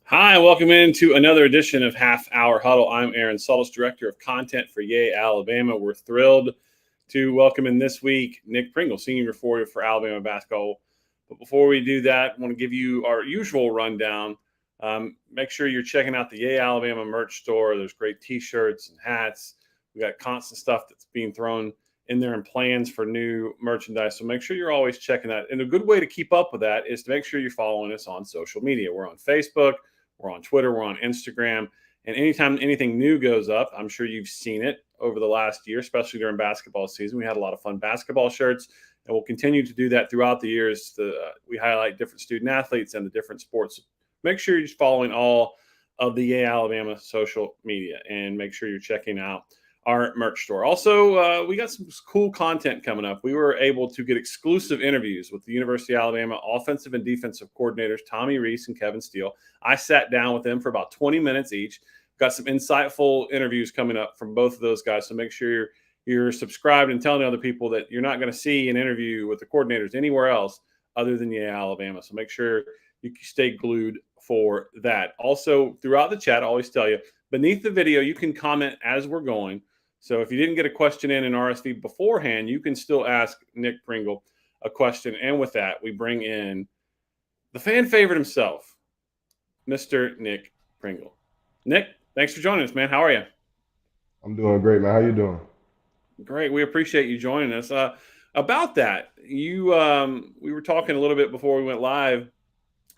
Hi, welcome into another edition of Half Hour Huddle. I'm Aaron Suttles, Director of Content for Yea Alabama. We're thrilled to welcome in this week Nick Pringle, Senior Reporter for Alabama Basketball. But before we do that, I want to give you our usual rundown. Make sure you're checking out the Yea Alabama merch store. There's great T-shirts and hats. We got constant stuff that's being thrown in there and plans for new merchandise. So make sure you're always checking that. And a good way to keep up with that is to make sure you're following us on social media. We're on Facebook. We're on Twitter, we're on Instagram. And anytime anything new goes up, I'm sure you've seen it over the last year, especially during basketball season. We had a lot of fun basketball shirts, and we'll continue to do that throughout the years. We highlight different student athletes and the different sports. Make sure you're following all of the Yea Alabama social media, and make sure you're checking out our merch store. Also, we got some cool content coming up. We were able to get exclusive interviews with the University of Alabama offensive and defensive coordinators, Tommy Rees and Kevin Steele. I sat down with them for about 20 minutes each. Got some insightful interviews coming up from both of those guys. So make sure you're subscribed and telling other people that you're not going to see an interview with the coordinators anywhere else other than Yea Alabama. So make sure you stay glued for that. Also, throughout the chat, I always tell you, beneath the video, you can comment as we're going. So if you didn't get a question in RSV beforehand, you can still ask Nick Pringle a question. And with that, we bring in the fan favorite himself, Mr. Nick Pringle. Nick, thanks for joining us, man. How are you? I'm doing great, man. How you doing? Great. We appreciate you joining us. About that, we were talking a little bit before we went live,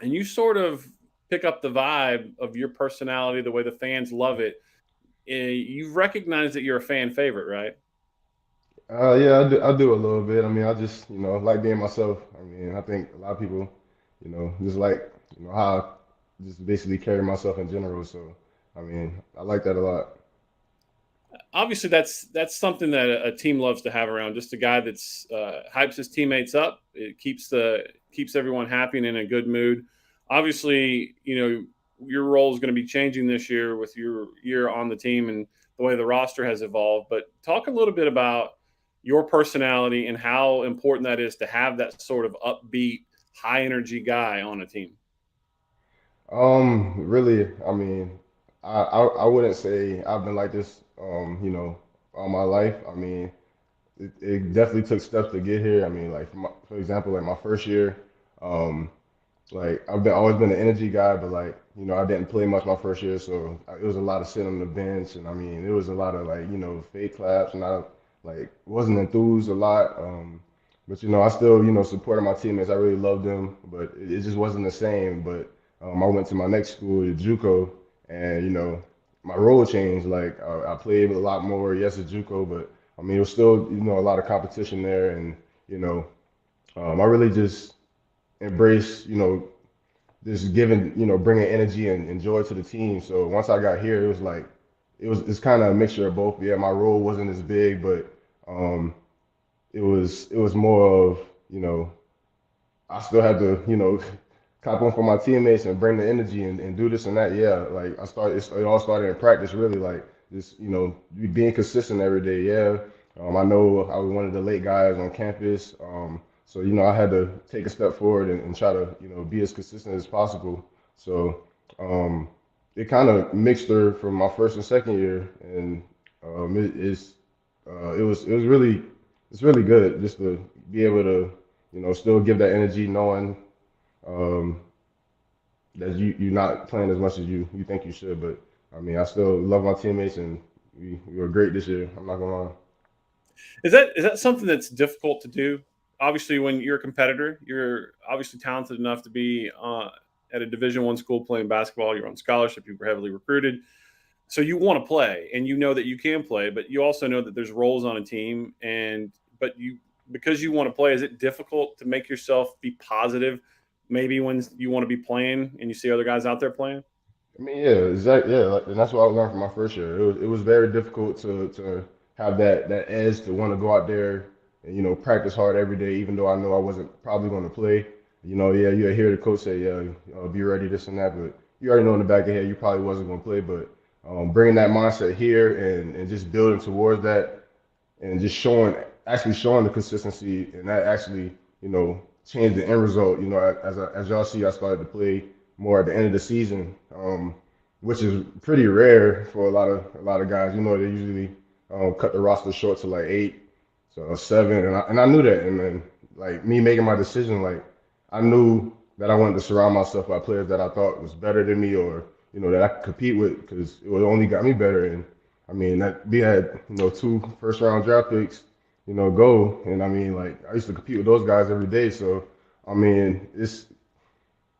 and you sort of pick up the vibe of your personality, the way the fans love it. You've recognized that you're a fan favorite, right? Yeah, I do a little bit. I mean, I just, like being myself. I mean, I think a lot of people, just like, how I just basically carry myself in general. So, I mean, I like that a lot. Obviously that's something that a team loves to have around. Just a guy that's hypes his teammates up. It keeps everyone happy and in a good mood. Obviously, your role is going to be changing this year with your year on the team and the way the roster has evolved. But talk a little bit about your personality and how important that is to have that sort of upbeat, high energy guy on a team. Really, I mean, I wouldn't say I've been like this, all my life. I mean, it definitely took steps to get here. I mean, like for example, like my first year, um, like always been an energy guy, but like I didn't play much my first year, so it was a lot of sitting on the bench, and I mean it was a lot of like fake claps, and I like wasn't enthused a lot. But I still supported my teammates. I really loved them, but it just wasn't the same. But I went to my next school, JUCO, and my role changed. Like I played a lot more. Yes, at JUCO, but I mean it was still a lot of competition there, and you know I really just embrace, just giving, bringing energy and joy to the team. So once I got here, it was like, it's kind of a mixture of both. Yeah, my role wasn't as big, but um, it was more of, I still had to, cop on for my teammates and bring the energy and do this and that. Yeah, like it all started in practice, really, like just, being consistent every day. Yeah, I know I was one of the late guys on campus. So, I had to take a step forward and try to, be as consistent as possible. So, it kind of mixed her from my first and second year, and it was really it's really good just to be able to still give that energy, knowing um, that you're not playing as much as you think you should. But I mean, I still love my teammates, and we were great this year. I'm not gonna lie. Is that something that's difficult to do? Obviously, when you're a competitor, you're obviously talented enough to be at a Division I school playing basketball. You're on scholarship. You were heavily recruited, so you want to play, and you know that you can play, but you also know that there's roles on a team, and but you because you want to play, is it difficult to make yourself be positive? Maybe when you want to be playing and you see other guys out there playing. I mean, yeah, exactly. Yeah, like, and that's what I learned from my first year. It was very difficult to have that edge to want to go out there and practice hard every day, even though I know I wasn't probably going to play. Yeah, you hear the coach say, yeah, be ready, this and that, but you already know in the back of your head you probably wasn't going to play. But bringing that mindset here and just building towards that and just actually showing the consistency, and that actually changed the end result. As y'all see, I started to play. more at the end of the season, which is pretty rare for a lot of guys. You know, they usually cut the roster short to like 8, so 7, and I knew that. And then like me making my decision, like I knew that I wanted to surround myself by players that I thought was better than me, or that I could compete with, because it would only got me better. And I mean that we had 2 first-round draft picks, go, and I mean like I used to compete with those guys every day. So I mean it's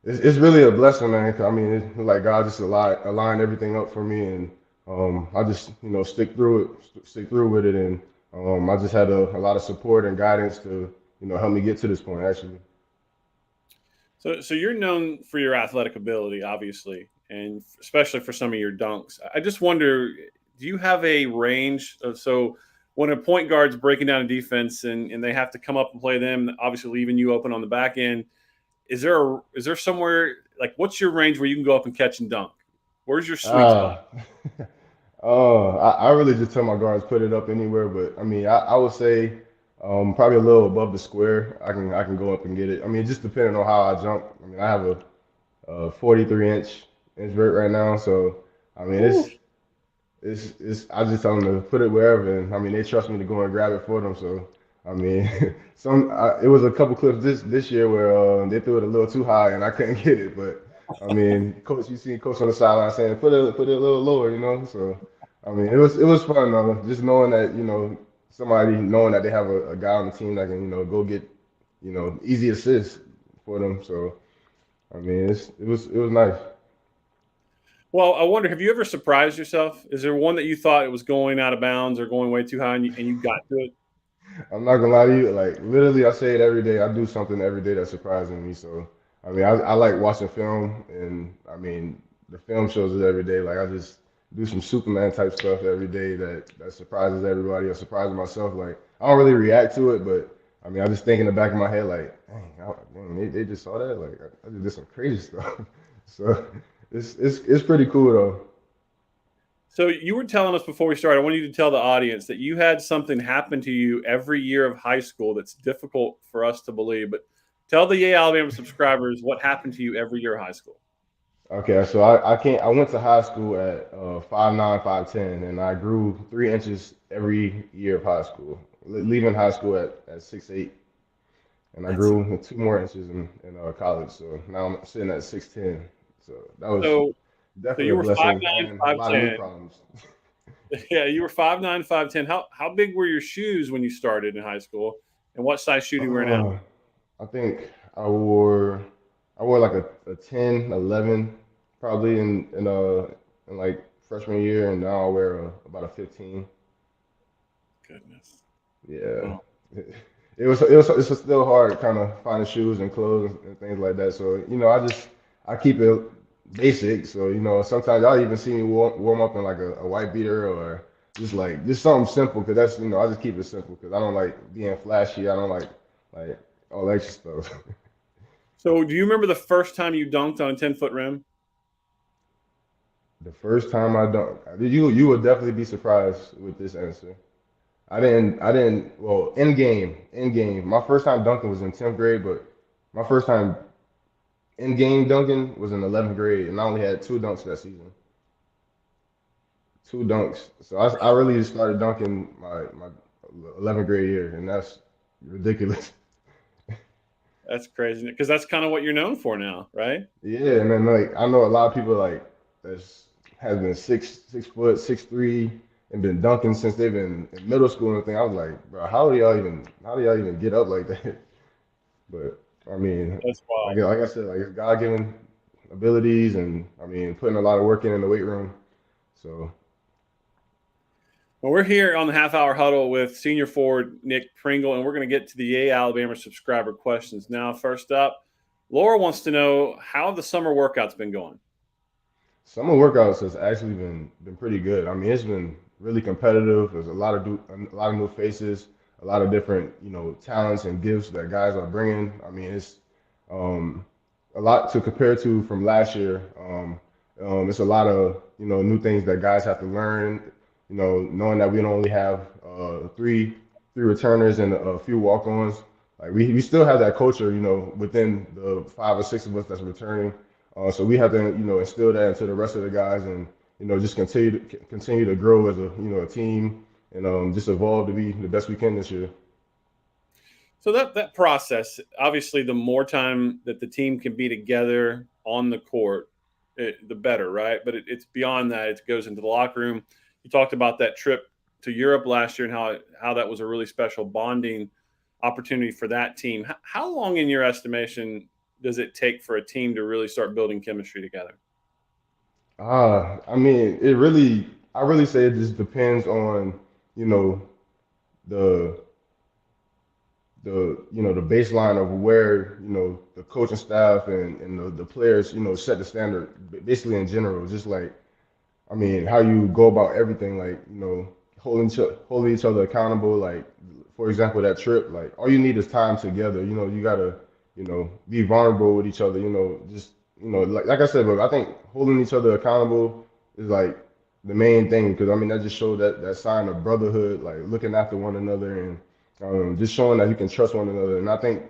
really a blessing, man. 'Cause, I mean, it's like God just aligned everything up for me, and I just stick through with it, and I just had a lot of support and guidance to help me get to this point, actually. So you're known for your athletic ability, obviously, and especially for some of your dunks. I just wonder, do you have a range so when a point guard's breaking down a defense and they have to come up and play them, obviously leaving you open on the back end, is there somewhere like what's your range where you can go up and catch and dunk? Where's your sweet spot? Ah, I really just tell my guards put it up anywhere, but I mean, I would say probably a little above the square. I can go up and get it. I mean, just depending on how I jump. I mean, I have a 43-inch vert right now, so I mean, Ooh. it's I just tell them to put it wherever, and I mean they trust me to go and grab it for them. So I mean, it was a couple clips this year where they threw it a little too high and I couldn't get it. But I mean, coach, you see coach on the sideline saying put it a little lower, So I mean, it was fun though, just knowing that somebody knowing that they have a guy on the team that can go get easy assists for them. So I mean, it was nice. Well, I wonder, have you ever surprised yourself? Is there one that you thought it was going out of bounds or going way too high and you got to it? I'm not gonna lie to you. Like literally, I say it every day. I do something every day that's surprising me. So I mean, I like watching film, and I mean, the film shows it every day. Like I just do some Superman type stuff every day that surprises everybody or surprises myself. Like I don't really react to it, but I mean, I just think in the back of my head, like, dang, they just saw that. Like I just did some crazy stuff. So it's pretty cool though. So you were telling us before we started, I want you to tell the audience that you had something happen to you every year of high school that's difficult for us to believe. But tell the Yea Alabama subscribers what happened to you every year of high school. Okay, so I can't. I went to high school at 5'9", 5'10", and I grew 3 inches every year of high school. Leaving high school at 6'8", and I That's grew 2 more inches in college. So now I'm sitting at 6'10". So that was so. So definitely you a were five blessing nine, and a five lot of new ten. problems. Yeah, you were 5'9", 5'10". How big were your shoes when you started in high school? And what size shoe do you wear now? Uh, I think I wore like a 10, 11 probably in like freshman year, and now I wear about a 15. Goodness. Yeah. Oh. It's still hard kind of finding shoes and clothes and things like that. So, I keep it basic. So, sometimes y'all even see me warm up in like a white beater, or just something simple, because that's, I just keep it simple because I don't like being flashy. I don't like all extra stuff. So do you remember the first time you dunked on a 10-foot rim? The first time I dunked, you would definitely be surprised with this answer. Well, in game. My first time dunking was in 10th grade, but my first time in game dunking was in 11th grade, and I only had 2 dunks that season. 2 dunks. So I really started dunking my 11th grade year, and that's ridiculous. That's crazy because that's kind of what you're known for now, right? Yeah, and then like I know a lot of people like that's has been 6 foot, 6'3", and been dunking since they've been in middle school and everything. I was like, bro, how do y'all even get up like that? But I mean, That's wild. like I said, like it's God given abilities, and I mean putting a lot of work in the weight room. So Well, we're here on the half hour huddle with senior forward Nick Pringle, and we're going to get to the Yea Alabama subscriber questions now. First up, Laura wants to know how the summer workout's been going. summer workouts has actually been pretty good. I mean, it's been really competitive. There's a lot of new faces, a lot of different talents and gifts that guys are bringing. I mean, it's um, a lot to compare to from last year. It's a lot of new things that guys have to learn. Knowing that we don't only have three returners and a few walk-ons. Like we still have that culture, within the 5 or 6 of us that's returning. So we have to, instill that into the rest of the guys, and just continue to grow as a team, and just evolve to be the best we can this year. So that process, obviously, the more time that the team can be together on the court, the better, right? But it's beyond that. It goes into the locker room. You talked about that trip to Europe last year and how that was a really special bonding opportunity for that team. How long, in your estimation, does it take for a team to really start building chemistry together? I mean, I really say it just depends on, you know, the the baseline of where the coaching staff and the players set the standard basically in general, just like I mean how you go about everything, like holding each other accountable, like for example that trip, like all you need is time together. You gotta be vulnerable with each other, just like I said, but I think holding each other accountable is like the main thing, because I mean that just showed that sign of brotherhood, like looking after one another, and just showing that you can trust one another. And I think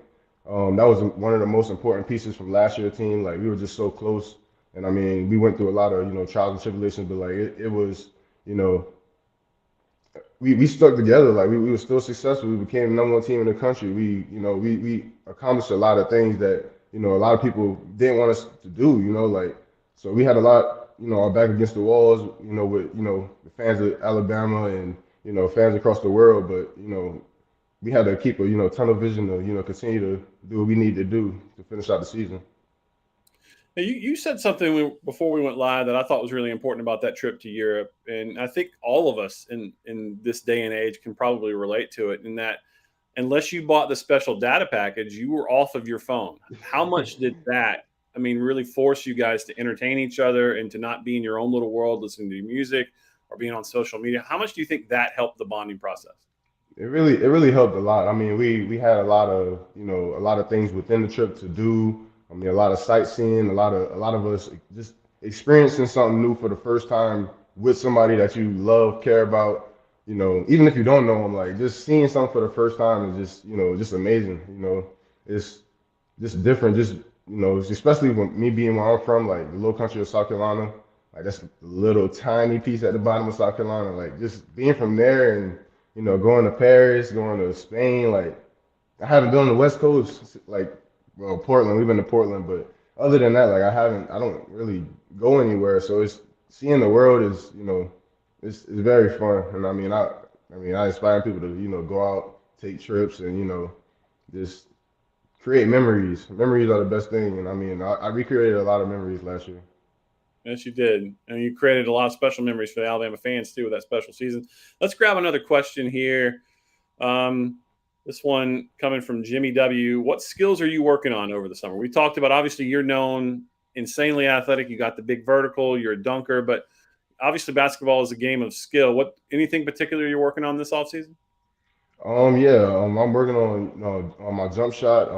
that was one of the most important pieces from last year's team. Like we were just so close, and I mean we went through a lot of trials and tribulations, but like it was you know we stuck together. Like we were still successful. We became the number one team in the country. We accomplished a lot of things that a lot of people didn't want us to do. Like so we had a lot our back against the walls. With the fans of Alabama and fans across the world. But we had to keep a tunnel vision to continue to do what we need to do to finish out the season. Now, you said something before we went live that I thought was really important about that trip to Europe, and I think all of us in this day and age can probably relate to it. In that, unless you bought the special data package, you were off of your phone. How much did that, I mean, really force you guys to entertain each other and to not be in your own little world, listening to music or being on social media? How much do you think that helped the bonding process? It really helped a lot. I mean, we had a lot of a lot of things within the trip to do. I mean, a lot of sightseeing, a lot of us just experiencing something new for the first time with somebody that you love, care about. Even if you don't know them, like just seeing something for the first time is just just amazing. It's just different. Just especially when me being where I'm from, like the little country of South Carolina, like that's a little tiny piece at the bottom of South Carolina. Like just being from there and going to Paris, going to Spain. Like I haven't been on the West Coast, like well Portland. We've been to Portland, but other than that, like I don't really go anywhere. So it's seeing the world is it's very fun. And I inspire people to go out, take trips, and just create memories. Memories are the best thing, and I recreated a lot of memories last year. Yes, you did. And you created a lot of special memories for the Alabama fans, too, with that special season. Let's grab another question here. Um, this one coming from Jimmy W. What skills are you working on over the summer? We talked about, obviously, you're known insanely athletic. You got the big vertical. You're a dunker. But obviously, basketball is a game of skill. Anything particular you're working on this offseason? Yeah, I'm working on my jump shot,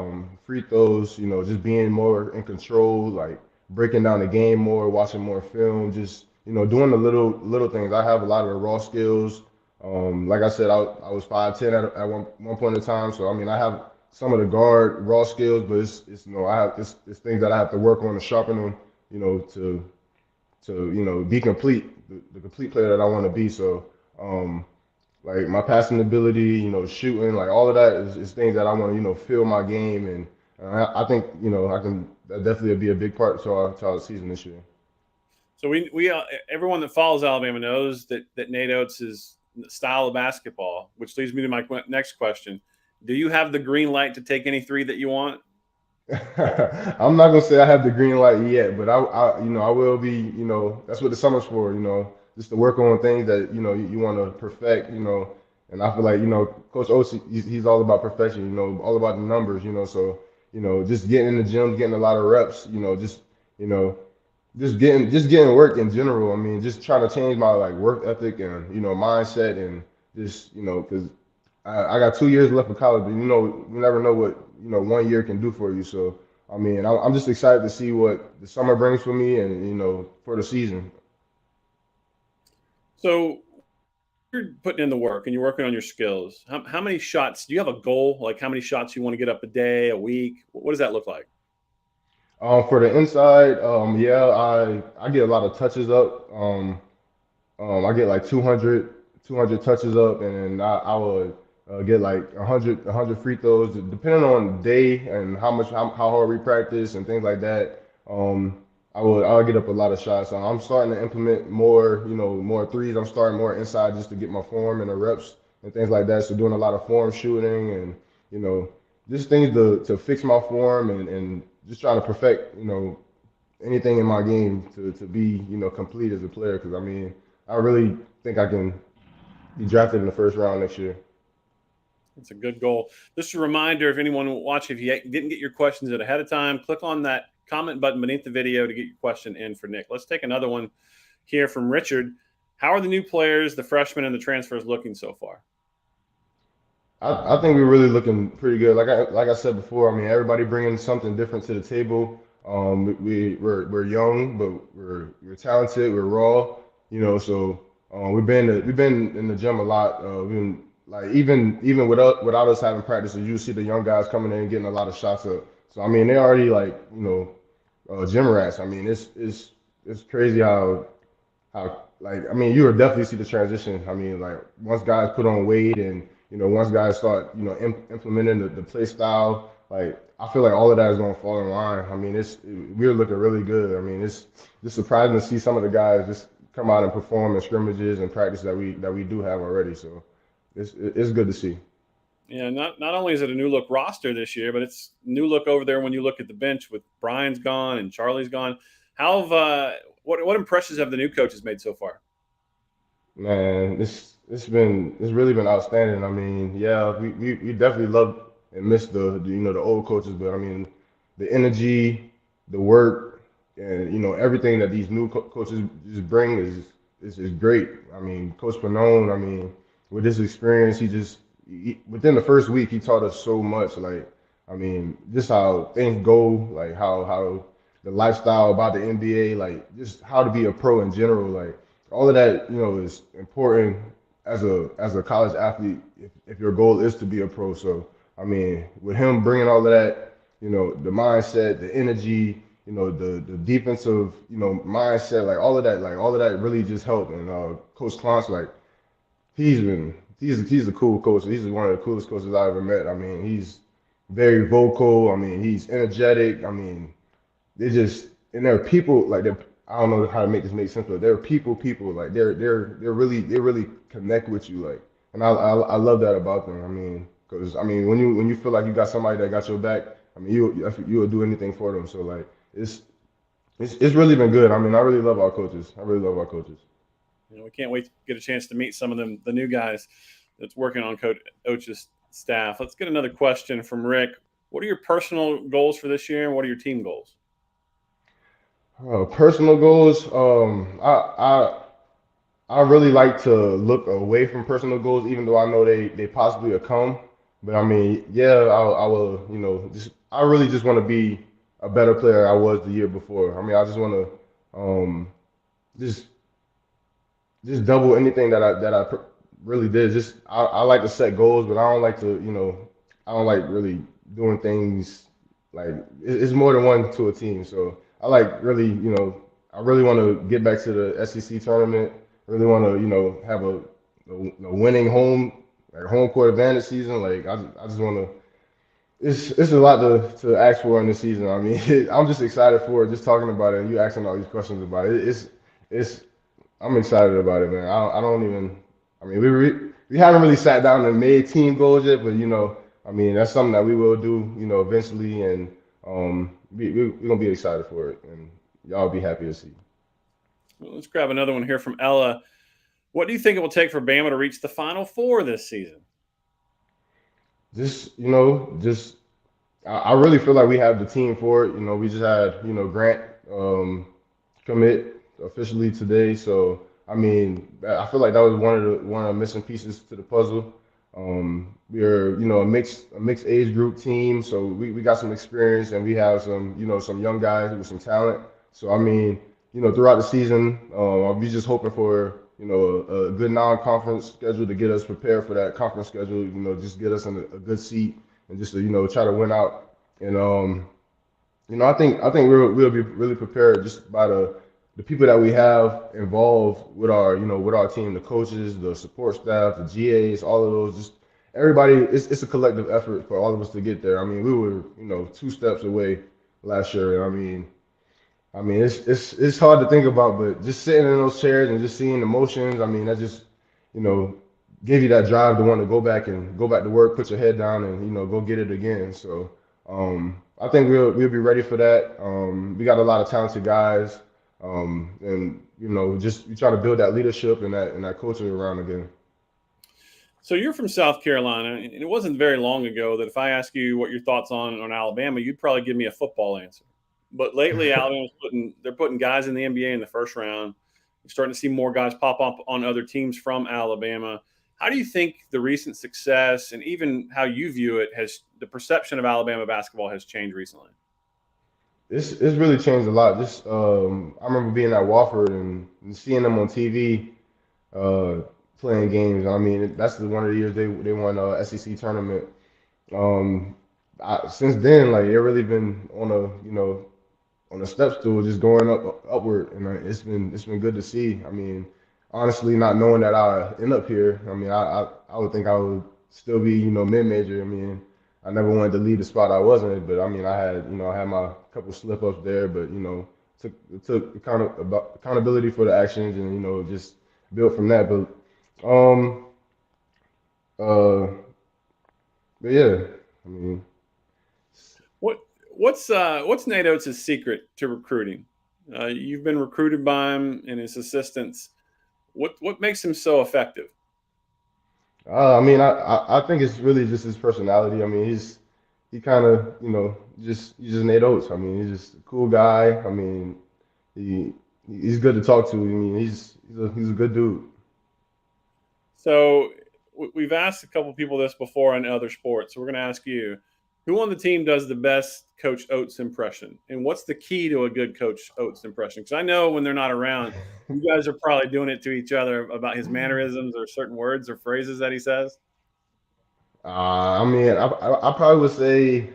free throws, just being more in control, like breaking down the game more, watching more film, just doing the little things. I have a lot of the raw skills. Like I said, I was 5'10" at one point in time, so I mean I have some of the guard raw skills, but it's I have it's things that I have to work on to sharpen them, to be complete, the complete player that I want to be. So. Like my passing ability, shooting, like all of that is things that I want to, fill my game, and I think, I can that definitely be a big part to our season this year. So we everyone that follows Alabama knows that Nate Oates' style of basketball, which leads me to my next question. Do you have the green light to take any three that you want? I'm not gonna say I have the green light yet, but I will be, that's what the summer's for, just to work on things that you want to perfect, and I feel like Coach Oates, he's all about perfection, all about the numbers, so just getting in the gym, getting a lot of reps, you know, just getting work in general. I mean, just trying to change my like work ethic and mindset, and just because I got 2 years left of college, but you never know what one year can do for you. So I mean, I'm just excited to see what the summer brings for me, and for the season. So you're putting in the work and you're working on your skills. How many shots do you have a goal? Like how many shots you want to get up a day, a week? What does that look like? For the inside, yeah, I get a lot of touches up. I get like 200 touches up, and then I would get like 100 free throws, depending on the day and how hard we practice and things like that. I'll get up a lot of shots. So I'm starting to implement more, more threes. I'm starting more inside just to get my form and the reps and things like that. So doing a lot of form shooting and you know just things to fix my form and just trying to perfect anything in my game to be complete as a player. Because I mean, I really think I can be drafted in the first round next year. It's a good goal. Just a reminder, if anyone watching, if you didn't get your questions in ahead of time, click on that comment button beneath the video to get your question in for Nick. Let's take another one here from Richard. How are the new players, the freshmen, and the transfers looking so far? I think we're really looking pretty good. Like I said before, I mean everybody bringing something different to the table. We're young, but we're talented. We're raw, So we've been in the gym a lot. We've been like even without us having practices, you see the young guys coming in and getting a lot of shots up. So I mean they already like gym rats. I mean it's crazy how like I mean you would definitely see the transition. I mean like once guys put on weight and once guys start implementing the play style, like I feel like all of that is gonna fall in line. I mean we're looking really good. I mean it's just surprising to see some of the guys just come out and perform in scrimmages and practice that we do have already. So it's good to see. Yeah, not only is it a new look roster this year, but it's new look over there when you look at the bench with Brian's gone and Charlie's gone. How have what impressions have the new coaches made so far? Man, it's really been outstanding. I mean, yeah, we definitely love and miss the old coaches, but I mean, the energy, the work, and everything that these new coaches just bring is great. I mean, Coach Panone, I mean, with his experience, within the first week he taught us so much. Like, I mean, just how things go, like how the lifestyle about the NBA, like just how to be a pro in general, like all of that, is important as a college athlete if your goal is to be a pro. So I mean, with him bringing all of that, the mindset, the energy, the defensive, mindset, like all of that really just helped. And Coach Clance, like he's a cool coach. He's one of the coolest coaches I ever met. I mean, he's very vocal. I mean, he's energetic. I mean, they just and there are people like they're I don't know how to make this make sense, but there are people like they really connect with you like, and I love that about them. I mean, because I mean when you feel like you got somebody that got your back, I mean you will do anything for them. So like it's really been good. I mean I really love our coaches. I really love our coaches. We can't wait to get a chance to meet some of them, the new guys that's working on Coach's staff. Let's get another question from Rick. What are your personal goals for this year, and what are your team goals? Personal goals. I really like to look away from personal goals, even though I know they possibly will come. But I mean, yeah, I will, just I really just want to be a better player I was the year before. I mean, I just want to just double anything that I really did. Just I like to set goals, but I don't like to, I don't like really doing things like it's more than one to a team. So I like really, I really want to get back to the SEC tournament. Really want to, have a winning home court advantage season. Like I just want to. It's a lot to ask for in this season. I mean, I'm just excited for it. Just talking about it, and you asking all these questions about it. It's I'm excited about it, man. I don't even. I mean, we haven't really sat down and made team goals yet, but I mean, that's something that we will do, eventually, and we're gonna be excited for it, and y'all be happy to see. Well, let's grab another one here from Ella. What do you think it will take for Bama to reach the Final Four this season? Just just I really feel like we have the team for it. We just had Grant commit officially today, so I mean I feel like that was one of the missing pieces to the puzzle. We're a mixed age group team, so we got some experience and we have some young guys with some talent. So I mean throughout the season, we just hoping for a good non-conference schedule to get us prepared for that conference schedule. Just get us in a good seat and just to try to win out and I think we'll be really prepared just by the people that we have involved with our with our team, the coaches, the support staff, the GAs, all of those. Just everybody. It's a collective effort for all of us to get there. I mean, we were 2 steps away last year. I mean, it's hard to think about, but just sitting in those chairs and just seeing the motions. I mean, that just you know give you that drive to want to go back to work, put your head down, and go get it again. So I think we'll be ready for that. We got a lot of talented guys, and just we try to build that leadership and that culture around again. So you're from South Carolina, and it wasn't very long ago that if I ask you what your thoughts on Alabama, you'd probably give me a football answer. But lately, Alabama's putting guys in the NBA in the first round. You're starting to see more guys pop up on other teams from Alabama. How do you think the recent success and even how you view it has the perception of Alabama basketball has changed recently? It's really changed a lot. Just I remember being at Wofford and seeing them on TV uh, playing games. I mean, that's one of the years they won SEC tournament. Um, since then, like they've really been on a step stool, just going upward, and it's been good to see. I mean, honestly, not knowing that I end up here, I mean, I would think I would still be mid major. I mean, I never wanted to leave the spot I was in, but I mean, I had my couple slip ups there, but took accountability for the actions, and just built from that. Um uh but yeah, I mean. What what's Nate Oates' secret to recruiting? You've been recruited by him and his assistants. What makes him so effective? I mean, I think it's really just his personality. I mean, he kind of, he's just Nate Oates. I mean, he's just a cool guy. I mean, he he's good to talk to. I mean, he's a good dude. So we've asked a couple people this before on other sports. So we're going to ask you, who on the team does the best Coach Oates impression, and what's the key to a good Coach Oates impression? Because I know when they're not around, you guys are probably doing it to each other about his mannerisms or certain words or phrases that he says. I mean, I probably would say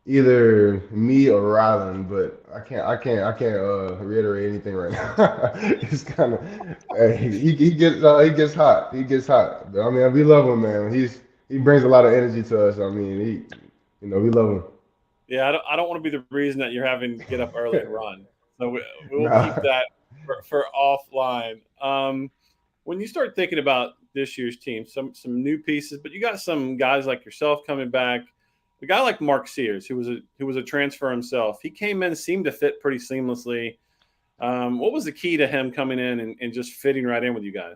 either me or Rylan, but I can't reiterate anything right now. It's kind of he gets hot. He gets hot. But, I mean, we love him, man. He brings a lot of energy to us. I mean, we love Yeah, I don't want to be the reason that you're having to get up early him. and run. So we'll keep Nah. that for offline. When you start thinking about this year's team, some new pieces, but you got some guys like yourself coming back. A guy like Mark Sears, who was a transfer himself, he came in, seemed to fit pretty seamlessly. What was the key to him coming in and just fitting right in with you guys?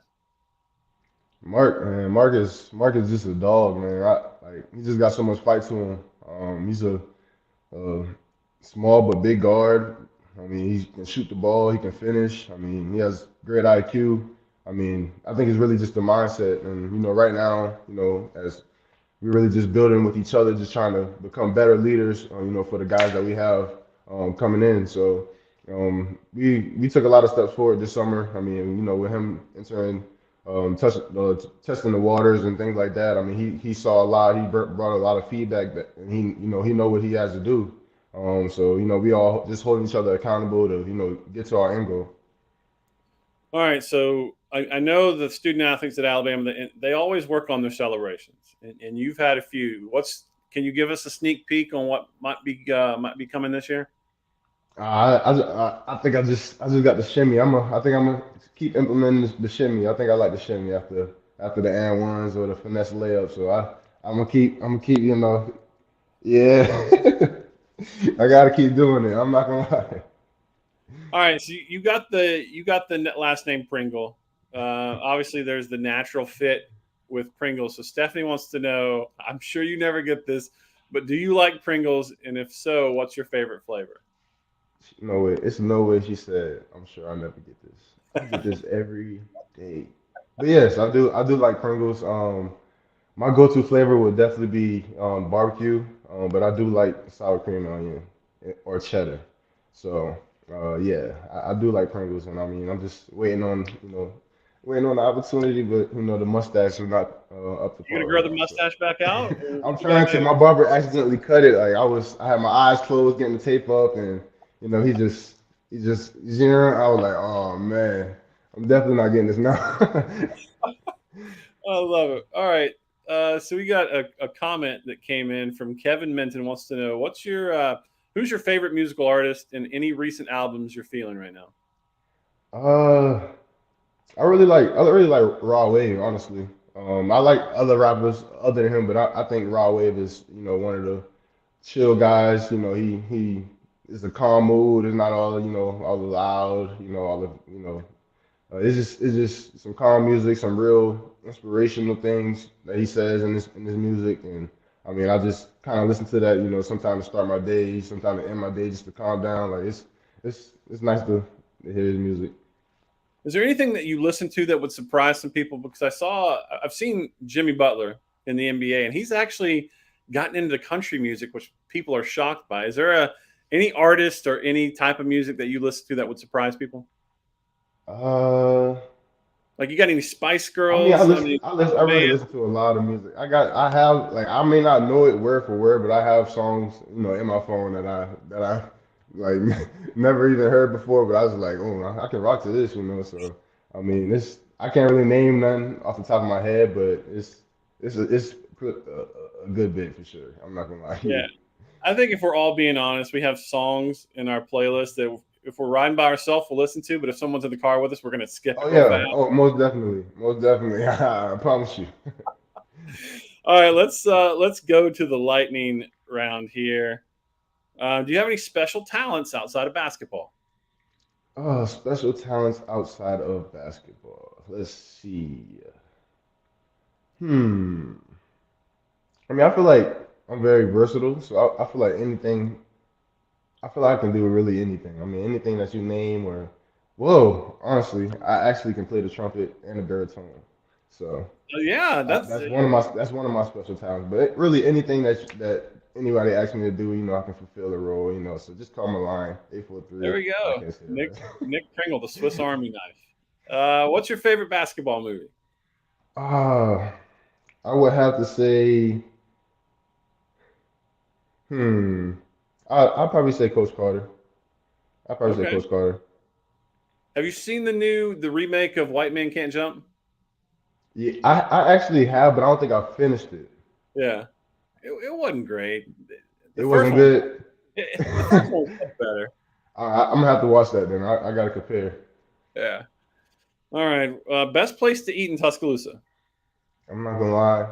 Mark, man, Mark is just a dog, man. Like he just got so much fight to him. He's a small but big guard. I mean, he can shoot the ball. He can finish. I mean, he has great IQ. I mean, I think it's really just the mindset. And right now, as we're really just building with each other, just trying to become better leaders. For the guys that we have coming in. So we took a lot of steps forward this summer. I mean, with him entering, testing the waters and things like that. I mean, he saw a lot. He brought a lot of feedback that, and he know what he has to do. So we all just holding each other accountable to get to our end goal. All right, so I know the student athletes at Alabama they always work on their celebrations, and you've had a few. What's Can you give us a sneak peek on what might be coming this year? I think I just got the shimmy. I think I'm gonna keep implementing the shimmy. I think I like the shimmy after the and ones or the finesse layup. So I'm gonna keep yeah. I gotta keep doing it. I'm not gonna lie. All right, so you got the last name Pringle. Obviously, there's the natural fit with Pringles. So Stephanie wants to know. I'm sure you never get this, but do you like Pringles? And if so, what's your favorite flavor? No way. It's no way she said, I'm sure I'll never get this. I get this every day. But yes, I do like Pringles. My go-to flavor would definitely be barbecue, but I do like sour cream and onion or cheddar. So yeah, I do like Pringles, and I mean I'm just waiting on waiting on the opportunity, but the mustache is not up to You par gonna right grow the now. So mustache back out, or I'm what you gotta trying to. do? My barber accidentally cut it. Like I had my eyes closed, getting the tape up, and I was like, oh man, I'm definitely not getting this now. I love it. All right. So we got a comment that came in from Kevin Menton. Wants to know who's your favorite musical artist and any recent albums you're feeling right now. uh, I really like Raw Wave, honestly. I like other rappers other than him, but I think Raw Wave is one of the chill guys. He is a calm mood. It's not all all the loud. All the it's just some calm music, some real inspirational things that he says in his music, and I mean I just kind of listen to that. Sometimes to start my day, sometimes to end my day, just to calm down. Like it's nice to hear his music. Is there anything that you listen to that would surprise some people? Because I've seen Jimmy Butler in the NBA, and he's actually gotten into country music, which people are shocked by. Is there any artist or any type of music that you listen to that would surprise people? Uh, Like, you got any Spice I mean, Girls? I mean, I man, really listen to a lot of music. I have like I may not know it word for word, but I have songs, in my phone that I like never even heard before. But I was like, oh, I can rock to this. So I mean, I can't really name none off the top of my head, but it's a good bit for sure. I'm not gonna lie to yeah. you. I think if we're all being honest, we have songs in our playlist that if we're riding by ourselves, we'll listen to. But if someone's in the car with us, we're gonna skip Oh it real yeah, fast. oh most definitely. I promise you. All right, let's go to the lightning round here. Do you have any special talents outside of basketball? Oh, special talents outside of basketball. Let's see. Hmm. I mean, I feel like I'm very versatile, so I feel like anything. I feel like I can do really anything. I mean, anything that you name or, whoa, honestly, I actually can play the trumpet and the baritone. So Yeah, that's one of my special talents. But really, anything that anybody asks me to do, I can fulfill the role. So just call my line there 843. we I go. can't say Nick that. Nick Pringle, the Swiss Army knife. What's your favorite basketball movie? Ah, I would have to say, hmm. I'd probably say Coach Carter. I'd probably say Okay. Coach Carter. Have you seen the remake of White Man Can't Jump? Yeah, I actually have, but I don't think I finished it. Yeah, it wasn't great. The It first wasn't one, good. the first one was better. I'm gonna have to watch that then. I gotta compare. Yeah. All right. Best place to eat in Tuscaloosa. I'm not gonna lie.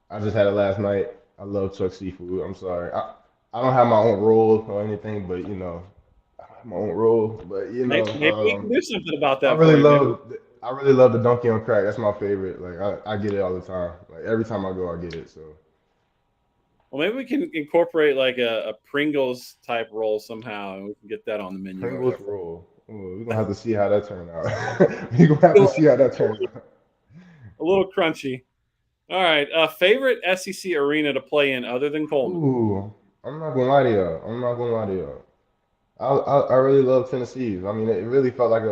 I just had it last night. I love Chuck Seafood. I'm sorry. I don't have my own roll or anything, but I have my own roll. But Maybe we can do something about I that really for you. Maybe. love I really love the donkey on crack. That's my favorite. Like I get it all the time. Like every time I go, I get it. So Well, maybe we can incorporate like a Pringles type roll somehow, and we can get that on the menu over Pringles there. roll. Ooh, we're gonna have to see how that turn out. We're gonna have A to see how that turns out. little crunchy. All right. Favorite SEC arena to play in other than Coleman? Ooh, I'm not gonna lie to y'all. I'm not gonna lie to y'all. I really love Tennessee. I mean, it really felt like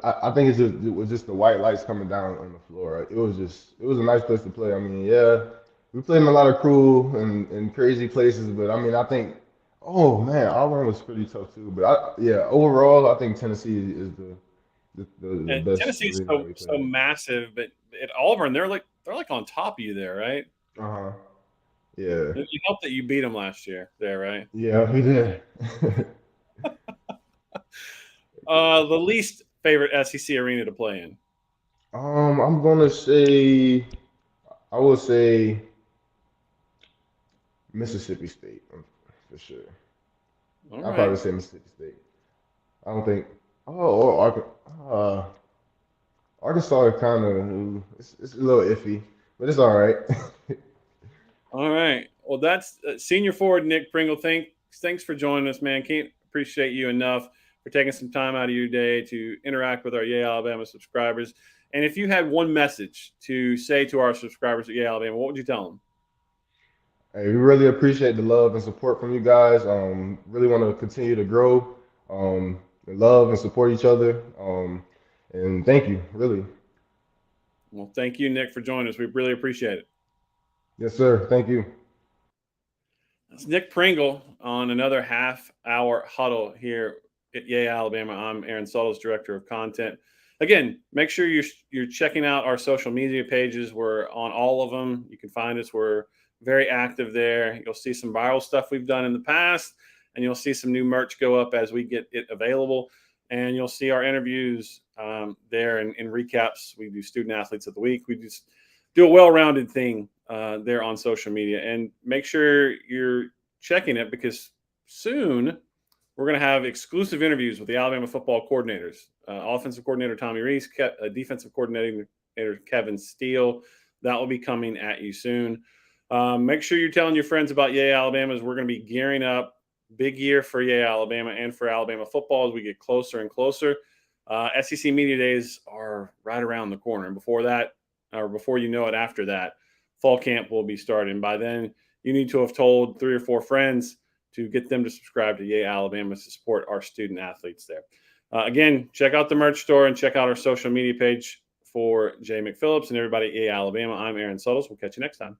I think it was just the white lights coming down on the floor. It was a nice place to play. I mean, yeah, we played in a lot of cruel and crazy places, but I mean, I think, oh man, Auburn was pretty tough too. But yeah, overall, I think Tennessee is the And best Tennessee's arena that so we so played in. massive, but at Auburn, they're like on top of you there, right? Uh-huh. Yeah. It helped that you beat them last year there, right? Yeah, we did. The least favorite SEC arena to play in. I'm gonna say I would say Mississippi State for sure. All I'd probably right. say Mississippi State. I don't think. Oh, or Arkansas kind of it's a little iffy, but it's all right. All right. Well, that's senior forward Nick Pringle. Thanks for joining us, man. Can't appreciate you enough for taking some time out of your day to interact with our Yea Alabama subscribers. And if you had one message to say to our subscribers at Yea Alabama, what would you tell them? Hey, we really appreciate the love and support from you guys. Really want to continue to grow, and love and support each other. And thank you, really. Well, thank you, Nick, for joining us. We really appreciate it. Yes, sir. Thank you. It's Nick Pringle on another half-hour huddle here at Yea Alabama. I'm Aaron Suttles, Director of Content. Again, make sure you're checking out our social media pages. We're on all of them. You can find us. We're very active there. You'll see some viral stuff we've done in the past, and you'll see some new merch go up as we get it available. And you'll see our interviews there and recaps. We do student athletes of the week. We just do a well-rounded thing there on social media, and make sure you're checking it because soon we're going to have exclusive interviews with the Alabama football coordinators, offensive coordinator Tommy Reese, defensive coordinator Kevin Steele. That will be coming at you soon. Make sure you're telling your friends about Yea Alabama, as we're going to be gearing up. Big year for Yea Alabama and for Alabama football as we get closer and closer. SEC Media Days are right around the corner. And before that, or before you know it, after that, fall camp will be starting. By then, you need to have told 3 or 4 friends to get them to subscribe to Yea Alabama to support our student athletes there. Again, check out the merch store and check out our social media page for Jay McPhillips and everybody at Yea Alabama. I'm Aaron Suttles. We'll catch you next time.